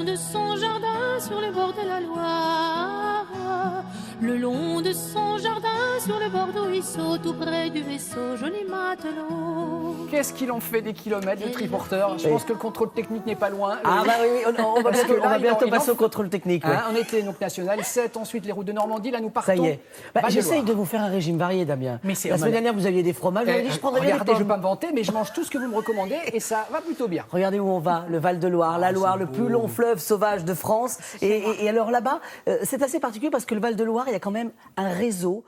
De son jardin sur le bord de la Loire, le long de son jardin sur le bord du ruisseau, tout près du vaisseau, joli matelot. Qu'est-ce qu'il en fait des kilomètres, le triporteur? Je pense que le contrôle technique n'est pas loin. Ah bah oui, on va bientôt passer au contrôle technique. Ouais. On était donc national 7, ensuite les routes de Normandie, là nous partons. Ça y est. J'essaye de vous faire un régime varié, Damien. Mais la semaine dernière, vous aviez des fromages, vous avez dit je prendrais bien des pommes. Je ne vais pas me vanter, mais je mange tout ce que vous me recommandez et ça va plutôt bien. Regardez où on va, le Val-de-Loire, la Loire, le plus long fleuve sauvage de France. Et alors là-bas, c'est assez particulier parce que le Val-de-Loire, il y a quand même un réseau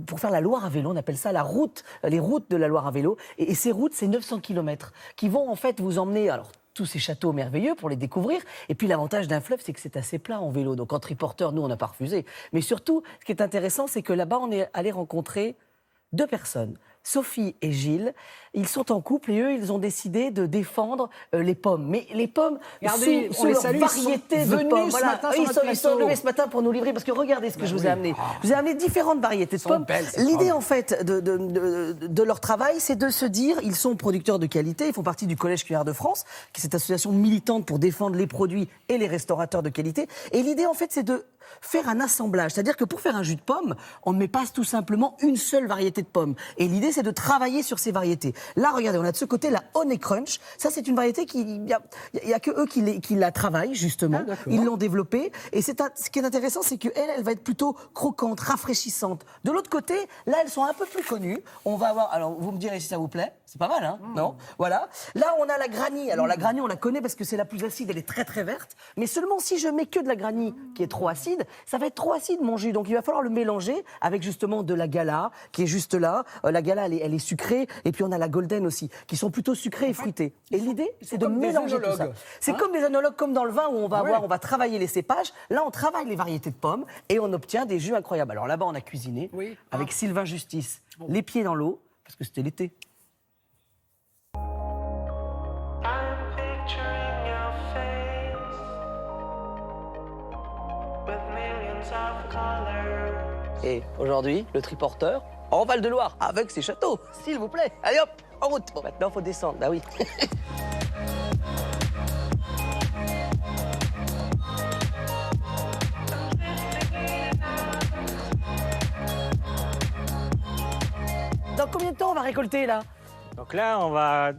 pour faire la Loire à vélo. On appelle ça la route, les routes de la Loire à vélo. Et ces routes, c'est 900 km qui vont en fait vous emmener. Alors, tous ces châteaux merveilleux pour les découvrir. Et puis l'avantage d'un fleuve, c'est que c'est assez plat en vélo. Donc en triporteur, nous, on n'a pas refusé. Mais surtout, ce qui est intéressant, c'est que là-bas, on est allé rencontrer deux personnes. Sophie et Gilles, ils sont en couple et eux, ils ont décidé de défendre les pommes. Mais les pommes, regardez, sous leur variété de pommes. Voilà. Ils sont levés ce matin pour nous livrer, parce que regardez ce que je vous ai amené. Je vous ai amené différentes variétés de pommes. L'idée, en fait, de leur travail, c'est de se dire, ils sont producteurs de qualité, ils font partie du Collège Cuillère de France, qui est cette association militante pour défendre les produits et les restaurateurs de qualité. Et l'idée, en fait, c'est de faire un assemblage. C'est-à-dire que pour faire un jus de pomme, on ne met pas tout simplement une seule variété de pommes. Et l'idée, c'est de travailler sur ces variétés. Là, regardez, on a de ce côté la Honey Crunch. Ça, c'est une variété il y a que eux qui la travaillent, justement. Ah, ils l'ont développée. Et ce qui est intéressant, c'est qu'elle va être plutôt croquante, rafraîchissante. De l'autre côté, là, elles sont un peu plus connues. On va avoir... Alors, vous me direz si ça vous plaît. C'est pas mal, hein? Non? Voilà. Là, on a la granny. Alors, la granny, on la connaît parce que c'est la plus acide. Elle est très, très verte. Mais seulement si je mets que de la granny qui est trop acide, ça va être trop acide, mon jus. Donc, il va falloir le mélanger avec, justement, de la gala, qui est juste là. La gala, elle est sucrée. Et puis, on a la golden aussi, qui sont plutôt sucrées et fruitées. Et l'idée, c'est de mélanger tout ça. C'est comme des œnologues, comme dans le vin, où on va on va travailler les cépages. Là, on travaille les variétés de pommes et on obtient des jus incroyables. Alors là-bas, on a cuisiné avec Sylvain Justice, les pieds dans l'eau, parce que c'était l'été. Et aujourd'hui, le triporteur en Val-de-Loire, avec ses châteaux, s'il vous plaît. Allez hop, en route. Bon, maintenant, il faut descendre, bah oui. Dans combien de temps on va récolter, là? Donc là, on va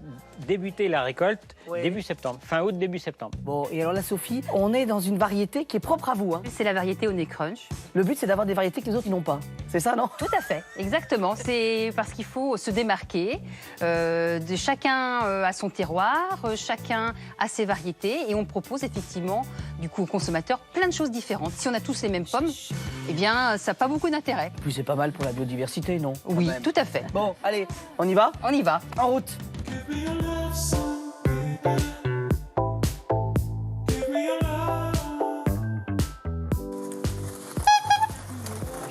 débuter la récolte début septembre, fin août, début septembre. Bon, et alors là, Sophie, on est dans une variété qui est propre à vous. Hein. C'est la variété Honey Crunch. Le but, c'est d'avoir des variétés que les autres n'ont pas. C'est ça, non? Tout à fait, exactement. C'est parce qu'il faut se démarquer. Chacun a son terroir, chacun a ses variétés. Et on propose effectivement, du coup, aux consommateurs, plein de choses différentes. Si on a tous les mêmes pommes, eh bien, ça n'a pas beaucoup d'intérêt. Puis c'est pas mal pour la biodiversité, non? Oui, tout à fait. Bon, allez, on y va? On y va. En route.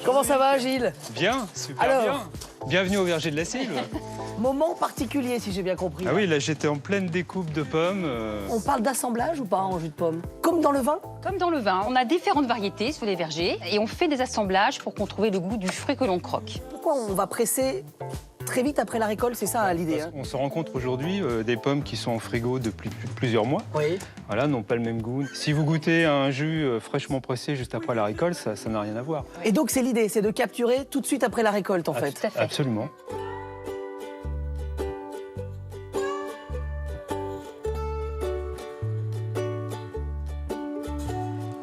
Comment ça va, Gilles? Bien, super Alors, bien. Bienvenue au verger de la Sylve. Moment particulier, si j'ai bien compris. Ah oui, là j'étais en pleine découpe de pommes. On parle d'assemblage ou pas en jus de pomme? Comme dans le vin? Comme dans le vin, on a différentes variétés sur les vergers et on fait des assemblages pour qu'on trouve le goût du fruit que l'on croque. Pourquoi on va presser très vite après la récolte? C'est ça l'idée. On se rencontre aujourd'hui des pommes qui sont en frigo depuis plusieurs mois. Oui. Voilà, n'ont pas le même goût. Si vous goûtez un jus fraîchement pressé juste après la récolte, ça n'a rien à voir. Et donc c'est l'idée, c'est de capturer tout de suite après la récolte en fait. Tout à fait. Absolument.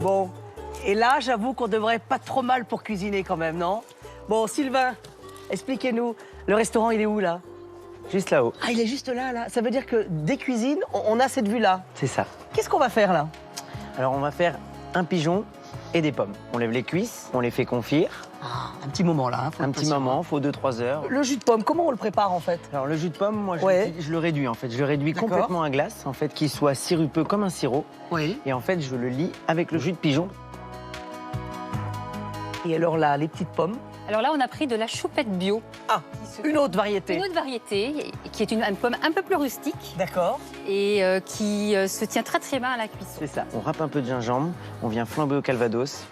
Bon, et là j'avoue qu'on devrait pas trop mal pour cuisiner quand même, non? Bon, Sylvain, expliquez-nous, le restaurant il est où là? Juste là-haut. Ah, il est juste là, là. Ça veut dire que des cuisines, on a cette vue-là. C'est ça. Qu'est-ce qu'on va faire là? Alors on va faire un pigeon et des pommes. On lève les cuisses, on les fait confire. Ah, un petit moment là. Hein, un petit moment, faut 2-3 heures. Le jus de pomme, comment on le prépare en fait? Alors le jus de pomme, moi je le réduis en fait. Je le réduis complètement à glace, en fait, qu'il soit sirupeux comme un sirop. Oui. Et en fait, je le lie avec le jus de pigeon. Et alors là, les petites pommes? Alors là, on a pris de la choupette bio. Ah, une autre variété. Une autre variété, qui est une pomme un peu plus rustique. D'accord. Et qui se tient très très bien à la cuisson. C'est ça. On râpe un peu de gingembre, on vient flamber au calvados.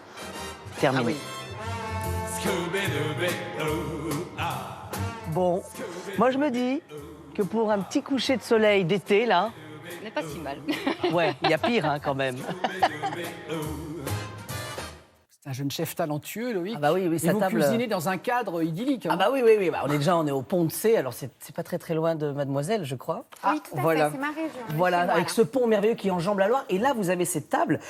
Terminé. Ah oui. Bon, moi je me dis que pour un petit coucher de soleil d'été, là, Ce n'est pas si mal. Ouais, il y a pire hein, quand même. C'est un jeune chef talentueux, Loïc. Ah bah oui, et sa vous table... cuisinez dans un cadre idyllique. Hein. Ah bah oui. Bah, on est au Pont de C, alors c'est pas très loin de Mademoiselle, je crois. Oui, tout à voilà. fait, c'est ma région. Voilà, avec ce pont merveilleux qui enjambe la Loire. Et là, vous avez cette table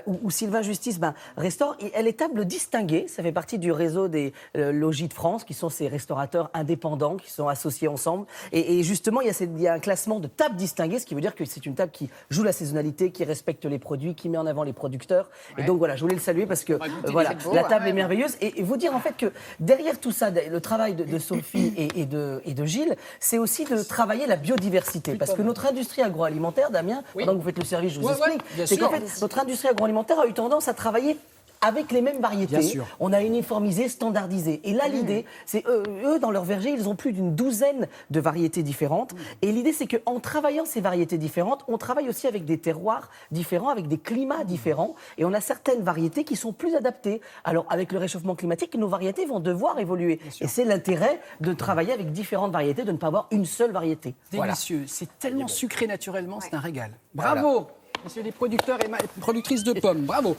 où Sylvain Justice restaure. Et elle est table distinguée. Ça fait partie du réseau des Logis de France, qui sont ces restaurateurs indépendants qui sont associés ensemble. Et justement, il y a un classement de tables distinguées, ce qui veut dire que c'est une table qui joue la saisonnalité, qui respecte les produits, qui met en avant les producteurs. Ouais. Et donc voilà, je voulais le saluer parce que voilà, la table est merveilleuse. Et vous dire en fait que derrière tout ça, le travail de Sophie et de Gilles, c'est aussi de travailler la biodiversité. Parce que notre industrie agroalimentaire, Damien, pendant que vous faites le service, je vous explique, c'est qu'en fait, notre industrie agroalimentaire a eu tendance à travailler avec les mêmes variétés. On a uniformisé, standardisé. Et là, l'idée, c'est eux, dans leur verger, ils ont plus d'une douzaine de variétés différentes. Et l'idée, c'est qu'en travaillant ces variétés différentes, on travaille aussi avec des terroirs différents, avec des climats différents. Et on a certaines variétés qui sont plus adaptées. Alors, avec le réchauffement climatique, nos variétés vont devoir évoluer. Et c'est l'intérêt de travailler avec différentes variétés, de ne pas avoir une seule variété. Délicieux. Voilà. C'est tellement sucré naturellement, c'est un régal. Bravo, messieurs les producteurs et productrices de pommes. Bravo.